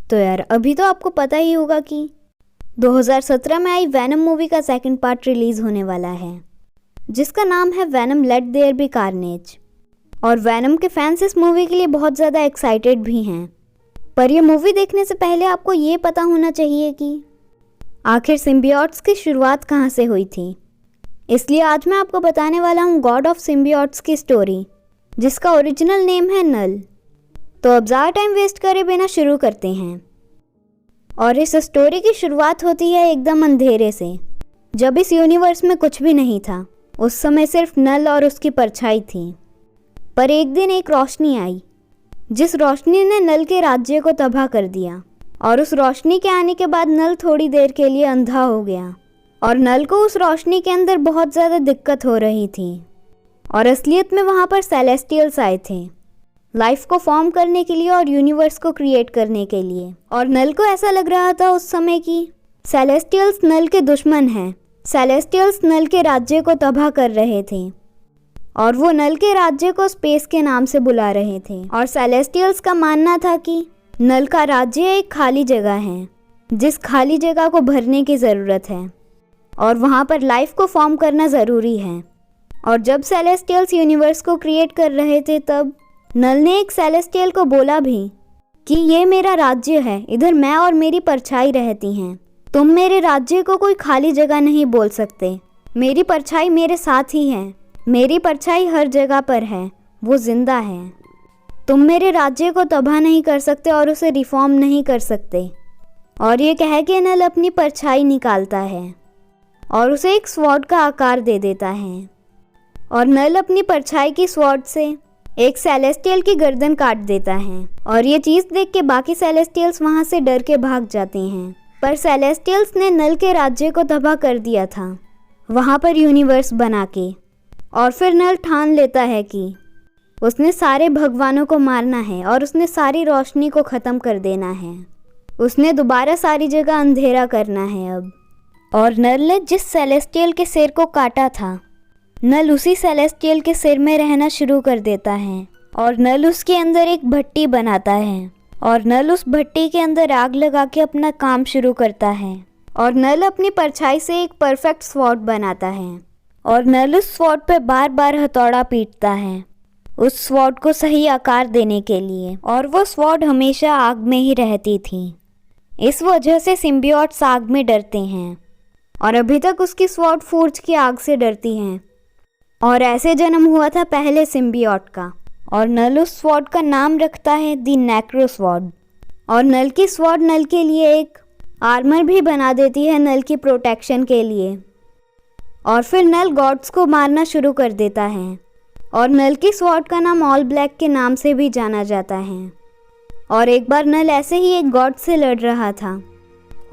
तो यार अभी तो आपको पता ही होगा कि 2017 में आई वैनम मूवी का सेकंड पार्ट रिलीज होने वाला है, जिसका नाम है Venom let there be Carnage. और वैनम के फैंस इस मूवी के लिए बहुत ज़्यादा एक्साइटेड भी हैं। पर यह मूवी देखने से पहले आपको ये पता होना चाहिए कि आखिर सिम्बियोट्स की शुरुआत कहाँ से हुई थी। इसलिए आज मैं आपको बताने वाला हूँ गॉड ऑफ सिम्बियोट्स की स्टोरी, जिसका ओरिजिनल नेम है नल। तो अब ज़्यादा टाइम वेस्ट करे बिना शुरू करते हैं। और इस स्टोरी की शुरुआत होती है एकदम अंधेरे से, जब इस यूनिवर्स में कुछ भी नहीं था। उस समय सिर्फ नल और उसकी परछाई थी। पर एक दिन एक रोशनी आई, जिस रोशनी ने नल के राज्य को तबाह कर दिया। और उस रोशनी के आने के बाद नल थोड़ी देर के लिए अंधा हो गया। और नल को उस रोशनी के अंदर बहुत ज़्यादा दिक्कत हो रही थी। और असलियत में वहाँ पर सेलेस्टियल्स आए थे, लाइफ को फॉर्म करने के लिए और यूनिवर्स को क्रिएट करने के लिए। और नल को ऐसा लग रहा था उस समय कि सेलेस्टियल्स नल के दुश्मन हैं। सेलेस्टियल्स नल के राज्य को तबाह कर रहे थे और वो नल के राज्य को स्पेस के नाम से बुला रहे थे। और सेलेस्टियल्स का मानना था कि नल का राज्य एक खाली जगह है, जिस खाली जगह को भरने की ज़रूरत है और वहाँ पर लाइफ को फॉर्म करना ज़रूरी है। और जब सेलेस्टियल्स यूनिवर्स को क्रिएट कर रहे थे, तब नल ने एक सेलेस्टियल को बोला भी कि ये मेरा राज्य है, इधर मैं और मेरी परछाई रहती हैं। तुम मेरे राज्य को कोई खाली जगह नहीं बोल सकते। मेरी परछाई मेरे साथ ही है, मेरी परछाई हर जगह पर है, वो जिंदा है। तुम मेरे राज्य को तबाह नहीं कर सकते और उसे रिफॉर्म नहीं कर सकते। और ये कह के नल अपनी परछाई निकालता है और उसे एक स्वॉर्ड का आकार दे देता है। और नल अपनी परछाई की स्वॉर्ड से एक सेलेस्टियल की गर्दन काट देता है। और ये चीज़ देख के बाकी सेलेस्टियल्स वहाँ से डर के भाग जाते हैं। पर सेलेस्टियल्स ने नल के राज्य को तबाह कर दिया था वहाँ पर यूनिवर्स बना के। और फिर नल ठान लेता है कि उसने सारे भगवानों को मारना है और उसने सारी रोशनी को ख़त्म कर देना है। उसने दोबारा सारी जगह अंधेरा करना है अब। और नल ने जिस सेलेस्टियल के सिर को काटा था, नल उसी सेलेस्टियल के सिर में रहना शुरू कर देता है। और नल उसके अंदर एक भट्टी बनाता है और नल उस भट्टी के अंदर आग लगा के अपना काम शुरू करता है। और नल अपनी परछाई से एक परफेक्ट स्वॉर्ड बनाता है और नल उस स्वॉर्ड पे बार बार हथौड़ा पीटता है उस स्वॉर्ड को सही आकार देने के लिए। और वो स्वॉर्ड हमेशा आग में ही रहती थी। इस वजह से सिम्बियोट्स आग में डरते हैं और अभी तक उसकी स्वॉर्ड फोर्ज की आग से डरती हैं। और ऐसे जन्म हुआ था पहले सिम्बियोट का। और नल उस स्वॉर्ड का नाम रखता है दी नेक्रो स्वॉर्ड। और नल की स्वॉर्ड नल के लिए एक आर्मर भी बना देती है नल की प्रोटेक्शन के लिए। और फिर नल गॉड्स को मारना शुरू कर देता है और नल की स्वॉर्ड का नाम ऑल ब्लैक के नाम से भी जाना जाता है। और एक बार नल ऐसे ही एक गॉड से लड़ रहा था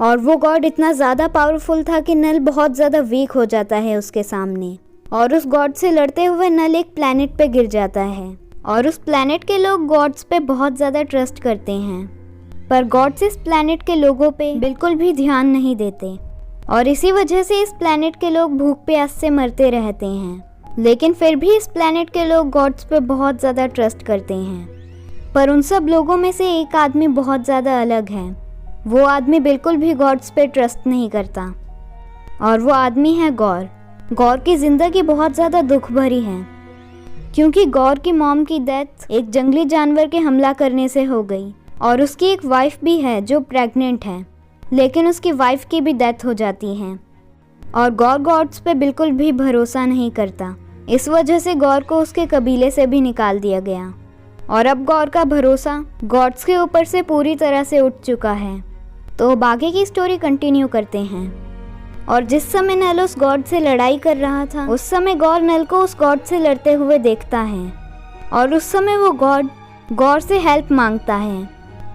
और वो गॉड इतना ज़्यादा पावरफुल था कि नल बहुत ज़्यादा वीक हो जाता है उसके सामने। और उस गॉड से लड़ते हुए नल एक प्लैनेट पे गिर जाता है। और उस प्लैनेट के लोग गॉड्स पे बहुत ज़्यादा ट्रस्ट करते हैं, पर गॉड्स इस प्लैनेट के लोगों पे बिल्कुल भी ध्यान नहीं देते। और इसी वजह से इस प्लैनेट के लोग भूख प्यास से मरते रहते हैं। लेकिन फिर भी इस प्लैनेट के लोग गॉड्स पे बहुत ज़्यादा ट्रस्ट करते हैं। पर उन सब लोगों में से एक आदमी बहुत ज़्यादा अलग है। वो आदमी बिल्कुल भी गॉड्स पे ट्रस्ट नहीं करता और वो आदमी है गौर। गौर की ज़िंदगी बहुत ज़्यादा दुख भरी है, क्योंकि गौर की मॉम की डेथ एक जंगली जानवर के हमला करने से हो गई। और उसकी एक वाइफ भी है जो प्रेग्नेंट है, लेकिन उसकी वाइफ की भी डेथ हो जाती है। और गौर गॉड्स पे बिल्कुल भी भरोसा नहीं करता। इस वजह से गौर को उसके कबीले से भी निकाल दिया गया। और अब गौर का भरोसा गॉड्स के ऊपर से पूरी तरह से उठ चुका है। तो बाकी की स्टोरी कंटिन्यू करते हैं। और जिस समय नल उस गॉड से लड़ाई कर रहा था, उस समय गौर नल को उस गॉड से लड़ते हुए देखता है। और उस समय वो गॉड गौर से हेल्प मांगता है,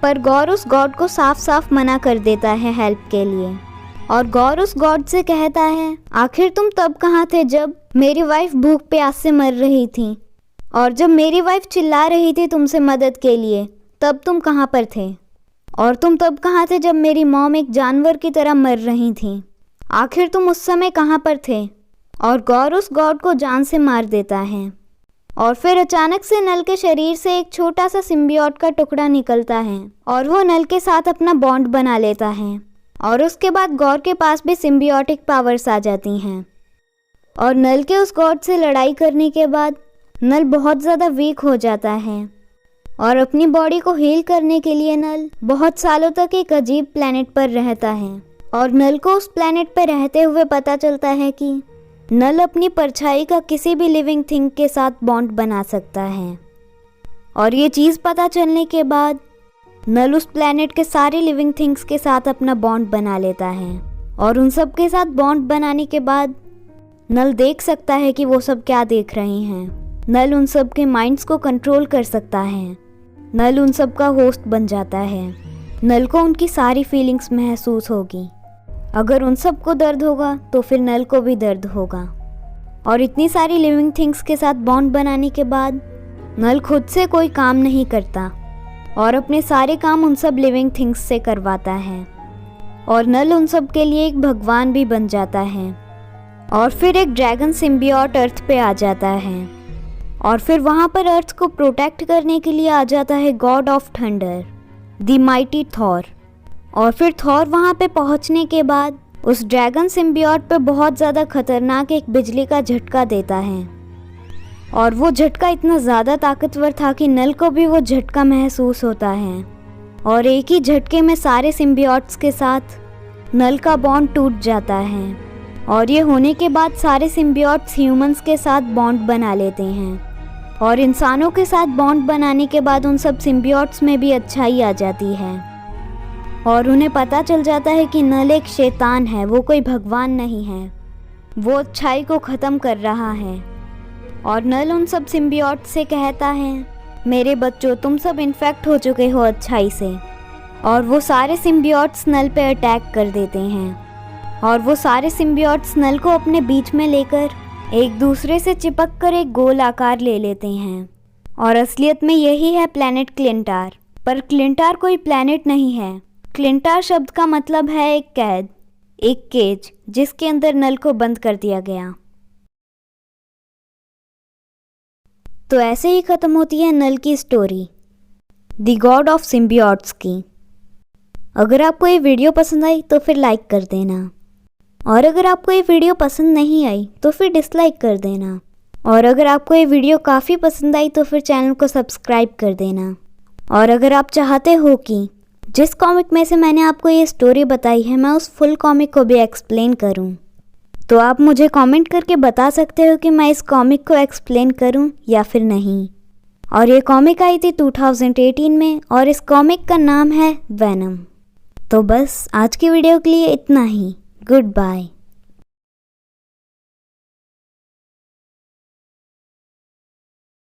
पर गौर उस गॉड को साफ साफ मना कर देता है हेल्प के लिए। और गौर उस गॉड से कहता है, आखिर तुम तब कहाँ थे जब मेरी वाइफ भूख प्यास से मर रही थी? और जब मेरी वाइफ चिल्ला रही थी तुमसे मदद के लिए, तब तुम कहाँ पर थे? और तुम तब कहाँ थे जब मेरी मॉम एक जानवर की तरह मर रही थी? आखिर तुम उस समय कहाँ पर थे? और गौर उस गॉड को जान से मार देता है। और फिर अचानक से नल के शरीर से एक छोटा सा सिम्बियोट का टुकड़ा निकलता है और वो नल के साथ अपना बॉन्ड बना लेता है। और उसके बाद गौर के पास भी सिम्बियोटिक पावर्स आ जाती हैं और नल के उस गॉड से लड़ाई करने के बाद नल बहुत ज़्यादा वीक हो जाता है और अपनी बॉडी को हील करने के लिए नल बहुत सालों तक एक अजीब प्लैनेट पर रहता है। और नल को उस प्लैनेट पर रहते हुए पता चलता है कि नल अपनी परछाई का किसी भी लिविंग थिंग के साथ बॉन्ड बना सकता है। और ये चीज़ पता चलने के बाद नल उस प्लैनेट के सारे लिविंग थिंग्स के साथ अपना बॉन्ड बना लेता है और उन सब के साथ बॉन्ड बनाने के बाद नल देख सकता है कि वो सब क्या देख रहे हैं। नल उन सब के माइंड्स को कंट्रोल कर सकता है। नल उन सब का होस्ट बन जाता है। नल को उनकी सारी फीलिंग्स महसूस होगी। अगर उन सब को दर्द होगा तो फिर नल को भी दर्द होगा। और इतनी सारी लिविंग थिंग्स के साथ बॉन्ड बनाने के बाद नल खुद से कोई काम नहीं करता और अपने सारे काम उन सब लिविंग थिंग्स से करवाता है। और नल उन सब के लिए एक भगवान भी बन जाता है। और फिर एक ड्रैगन सिम्बियोट अर्थ पे आ जाता है और फिर वहाँ पर अर्थ को प्रोटेक्ट करने के लिए आ जाता है God of thunder, the mighty Thor. और फिर थॉर वहाँ पे पहुँचने के बाद उस ड्रैगन सिम्बियोट पे बहुत ज़्यादा खतरनाक एक बिजली का झटका देता है और वो झटका इतना ज़्यादा ताकतवर था कि नल को भी वो झटका महसूस होता है और एक ही झटके में सारे सिम्बियोट्स के साथ नल का बॉन्ड टूट जाता है। और ये होने के बाद सारे सिम्बियोट्स ह्यूमंस के साथ बॉन्ड बना लेते हैं और इंसानों के साथ बॉन्ड बनाने के बाद उन सब सिम्बियोट्स में भी अच्छाई आ जाती है और उन्हें पता चल जाता है कि नल एक शैतान है, वो कोई भगवान नहीं है, वो अच्छाई को ख़त्म कर रहा है। और नल उन सब सिम्बियोट्स से कहता है, मेरे बच्चों तुम सब इन्फेक्ट हो चुके हो अच्छाई से। और वो सारे सिम्बियोट्स नल पे अटैक कर देते हैं और वो सारे सिम्बियोट्स नल को अपने बीच में लेकर एक दूसरे से चिपक कर एक गोल आकार ले लेते हैं। और असलियत में यही है प्लैनेट क्लिंटार। पर क्लिंटार कोई प्लैनेट नहीं है। क्लिंटार शब्द का मतलब है एक कैद, एक केज जिसके अंदर नल को बंद कर दिया गया। तो ऐसे ही ख़त्म होती है नल की story, the God of symbiotes की। अगर आपको ये वीडियो पसंद आई तो फिर लाइक कर देना और अगर आपको ये वीडियो पसंद नहीं आई तो फिर डिसलाइक कर देना और अगर आपको ये वीडियो काफ़ी पसंद आई तो फिर चैनल को सब्सक्राइब कर देना। और अगर आप चाहते हो कि जिस कॉमिक में से मैंने आपको ये स्टोरी बताई है मैं उस फुल कॉमिक को भी एक्सप्लेन करूं, तो आप मुझे कमेंट करके बता सकते हो कि मैं इस कॉमिक को एक्सप्लेन करूं या फिर नहीं। और ये कॉमिक आई थी 2018 में और इस कॉमिक का नाम है वेनम। तो बस आज की वीडियो के लिए इतना ही। Good bye.